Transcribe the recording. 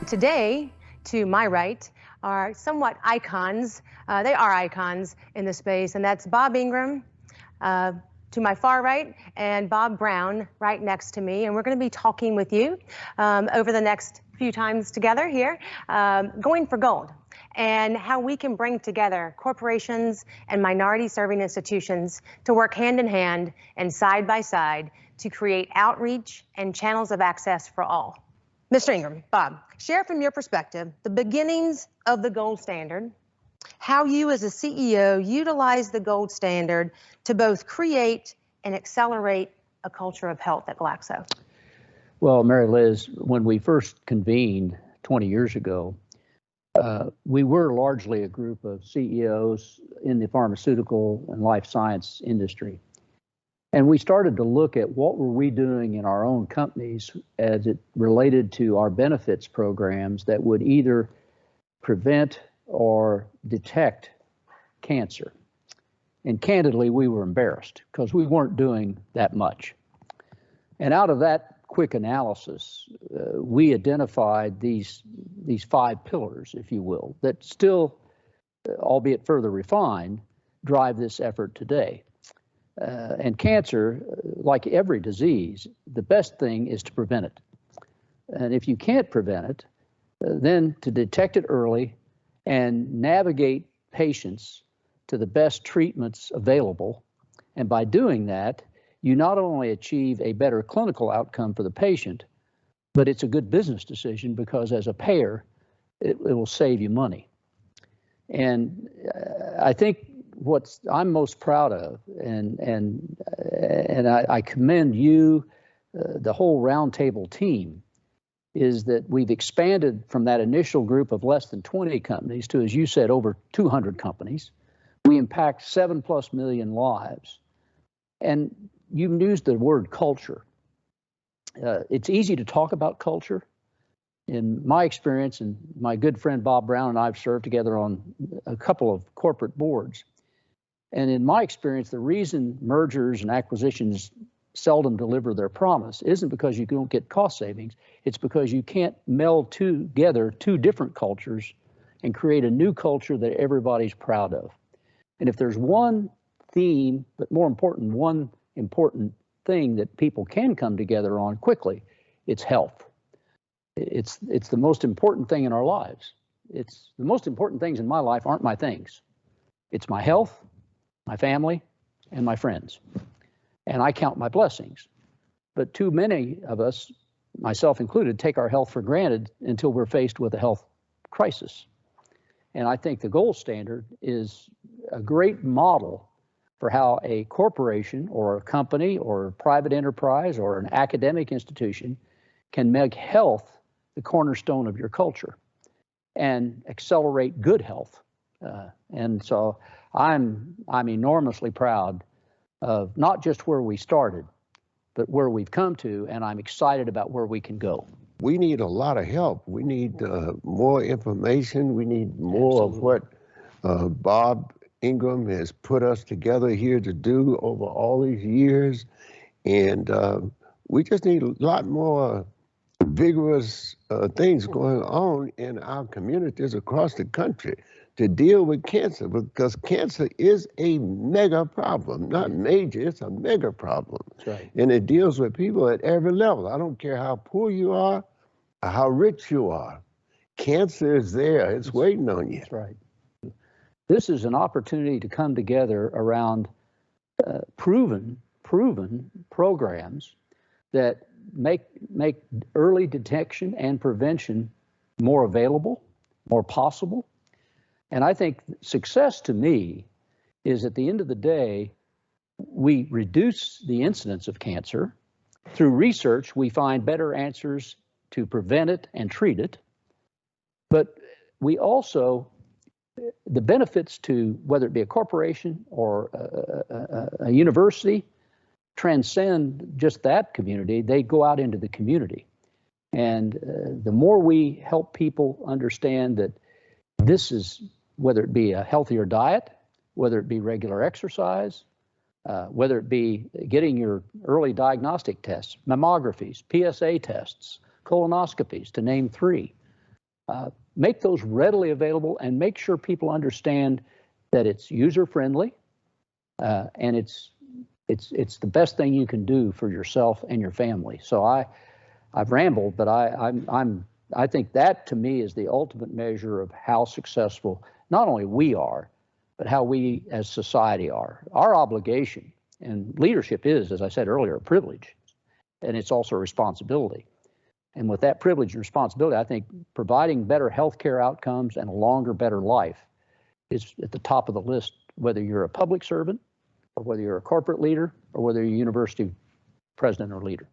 Today, to my right, are somewhat icons. They are icons in the space, and that's Bob Ingram to my far right and Bob Brown right next to me. And we're going to be talking with you over the next few times together here, going for gold, and how we can bring together corporations and minority-serving institutions to work hand in hand and side by side to create outreach and channels of access for all. Mr. Ingram, Bob, share from your perspective the beginnings of the gold standard, how you as a CEO utilize the gold standard to both create and accelerate a culture of health at Glaxo. Well, Mary Liz, when we first convened 20 years ago, we were largely a group of CEOs in the pharmaceutical and life science industry. And we started to look at what were we doing in our own companies as it related to our benefits programs that would either prevent or detect cancer. And candidly, we were embarrassed because we weren't doing that much. And out of that quick analysis, we identified these 5 pillars, if you will, that still, albeit further refined, drive this effort today. And cancer, like every disease, the best thing is to prevent it. And if you can't prevent it, then to detect it early and navigate patients to the best treatments available. And by doing that, you not only achieve a better clinical outcome for the patient, but it's a good business decision because as a payer, it will save you money. And I think what I'm most proud of, and I commend you, the whole Roundtable team, is that we've expanded from that initial group of less than 20 companies to, as you said, over 200 companies. We impact 7+ million lives. And you used the word culture. It's easy to talk about culture. In my experience, and my good friend Bob Brown and I have served together on a couple of corporate boards. And in my experience, the reason mergers and acquisitions seldom deliver their promise isn't because you don't get cost savings. It's because you can't meld together 2 different cultures and create a new culture that everybody's proud of. And if there's one theme, but more important, one important thing that people can come together on quickly, it's health. It's the most important thing in our lives. It's the most important things in my life aren't my things. It's my health, my family, and my friends. And I count my blessings. But too many of us, myself included, take our health for granted until we're faced with a health crisis. And I think the gold standard is a great model for how a corporation or a company or a private enterprise or an academic institution can make health the cornerstone of your culture and accelerate good health. And so I'm enormously proud of not just where we started, but where we've come to, and I'm excited about where we can go. We need a lot of help. We need more information. We need more Absolutely. Of what Bob Ingram has put us together here to do over all these years. And we just need a lot more vigorous things going on in our communities across the country to deal with cancer, because cancer is a mega problem, not major, it's a mega problem. That's right. And it deals with people at every level. I don't care how poor you are or how rich you are. Cancer is there, it's waiting on you. That's right. This is an opportunity to come together around proven programs that make early detection and prevention more available, more possible. And I think success to me is at the end of the day, we reduce the incidence of cancer. Through research, we find better answers to prevent it and treat it. But we also, the benefits to whether it be a corporation or a university transcend just that community. They go out into the community. And the more we help people understand that this is, whether it be a healthier diet, whether it be regular exercise, whether it be getting your early diagnostic tests, mammographies, PSA tests, colonoscopies, to name 3. make those readily available and make sure people understand that it's user-friendly and it's the best thing you can do for yourself and your family. So I've rambled, but I think that to me is the ultimate measure of how successful not only we are, but how we as society are. Our obligation and leadership is, as I said earlier, a privilege, and it's also a responsibility. And with that privilege and responsibility, I think providing better healthcare outcomes and a longer, better life is at the top of the list, whether you're a public servant or whether you're a corporate leader or whether you're a university president or leader.